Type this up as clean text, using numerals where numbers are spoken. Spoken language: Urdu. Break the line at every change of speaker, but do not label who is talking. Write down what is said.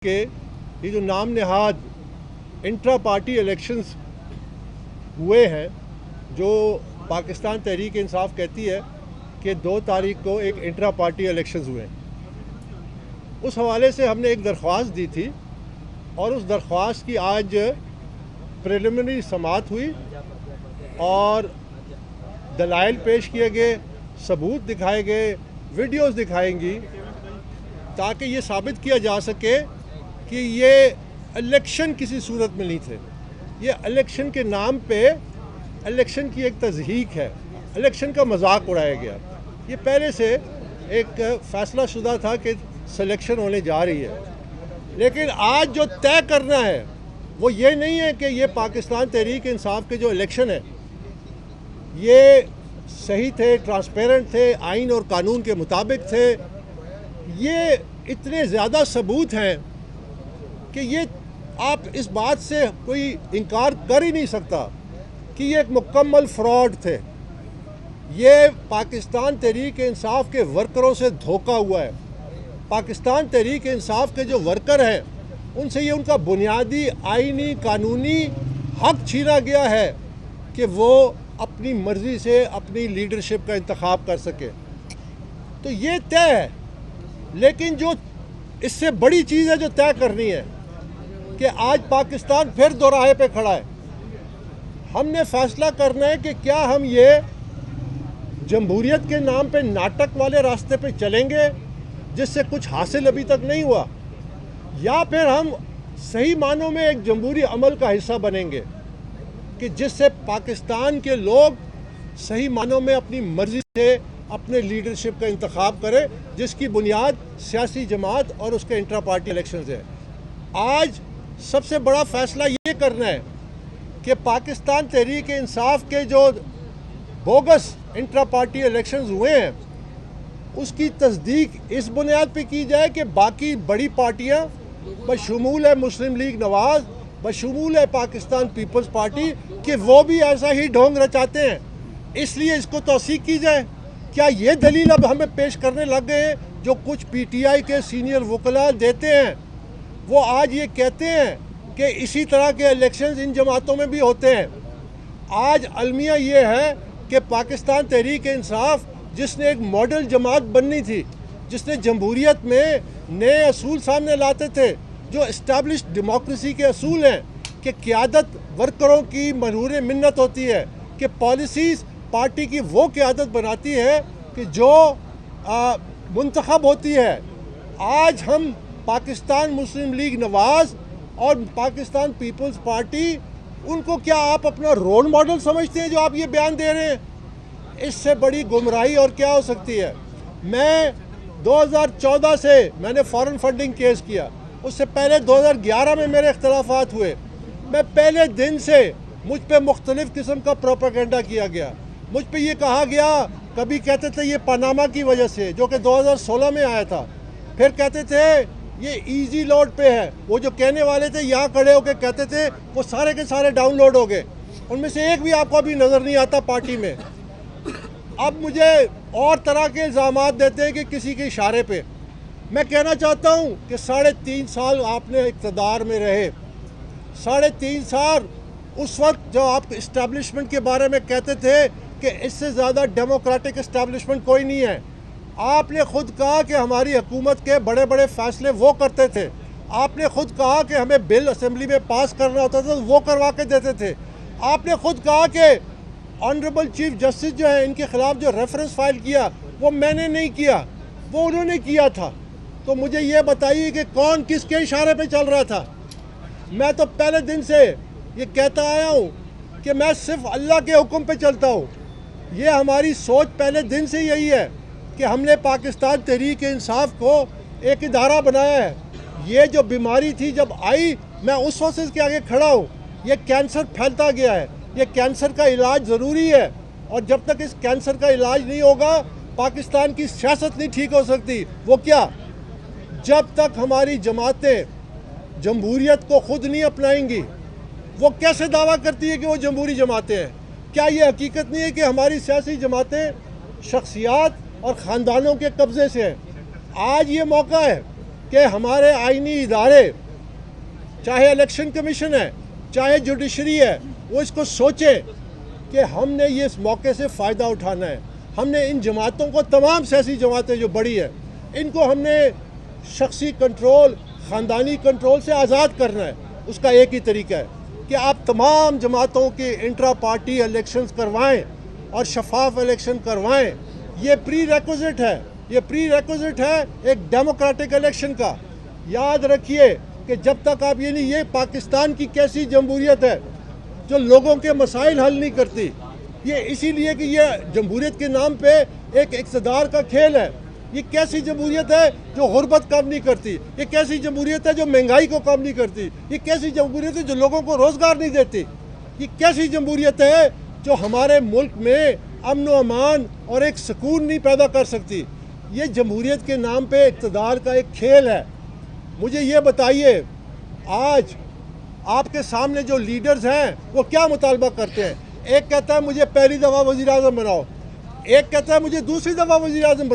کہ یہ جو نام نہاد انٹرا پارٹی الیکشنز ہوئے ہیں، جو پاکستان تحریک انصاف کہتی ہے کہ 2 تاریخ کو ایک انٹرا پارٹی الیکشنز ہوئے ہیں، اس حوالے سے ہم نے ایک درخواست دی تھی اور اس درخواست کی آج پریلیمنری سماعت ہوئی اور دلائل پیش کیے گئے، ثبوت دکھائے گئے، ویڈیوز دکھائیں گی تاکہ یہ ثابت کیا جا سکے کہ یہ الیکشن کسی صورت میں نہیں تھے۔ یہ الیکشن کے نام پہ الیکشن کی ایک تضحیک ہے، الیکشن کا مذاق اڑایا گیا۔ یہ پہلے سے ایک فیصلہ شدہ تھا کہ سلیکشن ہونے جا رہی ہے، لیکن آج جو طے کرنا ہے وہ یہ نہیں ہے کہ یہ پاکستان تحریک انصاف کے جو الیکشن ہیں یہ صحیح تھے، ٹرانسپیرنٹ تھے، آئین اور قانون کے مطابق تھے۔ یہ اتنے زیادہ ثبوت ہیں کہ یہ آپ اس بات سے کوئی انکار کر ہی نہیں سکتا کہ یہ ایک مکمل فراڈ تھے۔ یہ پاکستان تحریک انصاف کے ورکروں سے دھوکہ ہوا ہے۔ پاکستان تحریک انصاف کے جو ورکر ہیں ان سے یہ ان کا بنیادی آئینی قانونی حق چھینا گیا ہے کہ وہ اپنی مرضی سے اپنی لیڈرشپ کا انتخاب کر سکے۔ تو یہ طے ہے، لیکن جو اس سے بڑی چیز ہے جو طے کرنی ہے کہ آج پاکستان پھر دوراہے پہ کھڑا ہے۔ ہم نے فیصلہ کرنا ہے کہ کیا ہم یہ جمہوریت کے نام پہ ناٹک والے راستے پہ چلیں گے جس سے کچھ حاصل ابھی تک نہیں ہوا، یا پھر ہم صحیح معنوں میں ایک جمہوری عمل کا حصہ بنیں گے کہ جس سے پاکستان کے لوگ صحیح معنوں میں اپنی مرضی سے اپنے لیڈرشپ کا انتخاب کرے، جس کی بنیاد سیاسی جماعت اور اس کے انٹرا پارٹی الیکشنز ہے۔ آج سب سے بڑا فیصلہ یہ کرنا ہے کہ پاکستان تحریک انصاف کے جو بوگس انٹرا پارٹی الیکشنز ہوئے ہیں اس کی تصدیق اس بنیاد پہ کی جائے کہ باقی بڑی پارٹیاں بشمول ہے مسلم لیگ نواز، بشمول ہے پاکستان پیپلز پارٹی، کہ وہ بھی ایسا ہی ڈھونگ رچاتے ہیں، اس لیے اس کو توثیق کی جائے۔ کیا یہ دلیل اب ہمیں پیش کرنے لگ گئے ہیں جو کچھ پی ٹی آئی کے سینئر وکلاء دیتے ہیں؟ وہ آج یہ کہتے ہیں کہ اسی طرح کے الیکشنز ان جماعتوں میں بھی ہوتے ہیں۔ آج المیہ یہ ہے کہ پاکستان تحریک انصاف جس نے ایک ماڈل جماعت بننی تھی، جس نے جمہوریت میں نئے اصول سامنے لاتے تھے جو اسٹیبلشڈ ڈیموکریسی کے اصول ہیں کہ قیادت ورکروں کی منظور منت ہوتی ہے، کہ پالیسیز پارٹی کی وہ قیادت بناتی ہے کہ جو منتخب ہوتی ہے۔ آج ہم پاکستان مسلم لیگ نواز اور پاکستان پیپلز پارٹی، ان کو کیا آپ اپنا رول ماڈل سمجھتے ہیں جو آپ یہ بیان دے رہے ہیں؟ اس سے بڑی گمراہی اور کیا ہو سکتی ہے؟ میں 2014 سے میں نے فارن فنڈنگ کیس کیا، اس سے پہلے 2011 میں میرے اختلافات ہوئے۔ میں پہلے دن سے مجھ پہ مختلف قسم کا پروپیگنڈا کیا گیا، مجھ پہ یہ کہا گیا، کبھی کہتے تھے یہ پاناما کی وجہ سے جو کہ 2016 میں آیا تھا، پھر کہتے تھے یہ ایزی لوڈ پہ ہے، وہ جو کہنے والے تھے یہاں کھڑے ہو کے کہتے تھے وہ سارے کے سارے ڈاؤن لوڈ ہو گئے، ان میں سے ایک بھی آپ کو ابھی نظر نہیں آتا پارٹی میں۔ اب مجھے اور طرح کے الزامات دیتے ہیں کہ کسی کے اشارے پہ۔ میں کہنا چاہتا ہوں کہ 3.5 سال آپ نے اقتدار میں رہے، 3.5 سال اس وقت جو آپ اسٹیبلشمنٹ کے بارے میں کہتے تھے کہ اس سے زیادہ ڈیموکریٹک اسٹیبلشمنٹ کوئی نہیں ہے، آپ نے خود کہا کہ ہماری حکومت کے بڑے بڑے فیصلے وہ کرتے تھے، آپ نے خود کہا کہ ہمیں بل اسمبلی میں پاس کرنا ہوتا تھا وہ کروا کے دیتے تھے، آپ نے خود کہا کہ آنریبل چیف جسٹس جو ہے ان کے خلاف جو ریفرنس فائل کیا وہ میں نے نہیں کیا، وہ انہوں نے کیا تھا۔ تو مجھے یہ بتائیے کہ کون کس کے اشارے پہ چل رہا تھا؟ میں تو پہلے دن سے یہ کہتا آیا ہوں کہ میں صرف اللہ کے حکم پہ چلتا ہوں۔ یہ ہماری سوچ پہلے دن سے یہی ہے کہ ہم نے پاکستان تحریک انصاف کو ایک ادارہ بنایا ہے۔ یہ جو بیماری تھی جب آئی میں اس وقت اس کے آگے کھڑا ہوں، یہ کینسر پھیلتا گیا ہے، یہ کینسر کا علاج ضروری ہے، اور جب تک اس کینسر کا علاج نہیں ہوگا پاکستان کی سیاست نہیں ٹھیک ہو سکتی۔ وہ کیا؟ جب تک ہماری جماعتیں جمہوریت کو خود نہیں اپنائیں گی۔ وہ کیسے دعویٰ کرتی ہے کہ وہ جمہوری جماعتیں ہیں؟ کیا یہ حقیقت نہیں ہے کہ ہماری سیاسی جماعتیں شخصیات اور خاندانوں کے قبضے سے ہیں؟ آج یہ موقع ہے کہ ہمارے آئینی ادارے چاہے الیکشن کمیشن ہے چاہے جوڈیشری ہے وہ اس کو سوچیں کہ ہم نے یہ اس موقع سے فائدہ اٹھانا ہے. ہم نے ان جماعتوں کو, تمام سیاسی جماعتیں جو بڑی ہیں, ان کو ہم نے شخصی کنٹرول, خاندانی کنٹرول سے آزاد کرنا ہے. اس کا ایک ہی طریقہ ہے کہ آپ تمام جماعتوں کے انٹرا پارٹی الیکشنز کروائیں اور شفاف الیکشن کروائیں. یہ پری ریکوزٹ ہے, یہ پری ریکوزٹ ہے ایک ڈیموکریٹک الیکشن کا. یاد رکھیے کہ جب تک آپ یہ پاکستان کی کیسی جمہوریت ہے جو لوگوں کے مسائل حل نہیں کرتی. یہ اسی لیے کہ یہ جمہوریت کے نام پہ ایک اقتدار کا کھیل ہے. یہ کیسی جمہوریت ہے جو غربت کم نہیں کرتی؟ یہ کیسی جمہوریت ہے جو مہنگائی کو کم نہیں کرتی؟ یہ کیسی جمہوریت ہے جو لوگوں کو روزگار نہیں دیتی؟ یہ کیسی جمہوریت ہے جو ہمارے ملک میں امن و امان اور ایک سکون نہیں پیدا کر سکتی؟ یہ جمہوریت کے نام پہ اقتدار کا ایک کھیل ہے. مجھے یہ بتائیے, آج آپ کے سامنے جو لیڈرز ہیں وہ کیا مطالبہ کرتے ہیں؟ ایک کہتا ہے مجھے پہلی دفعہ وزیر اعظم بناؤ, ایک کہتا ہے مجھے دوسری دفعہ وزیر اعظم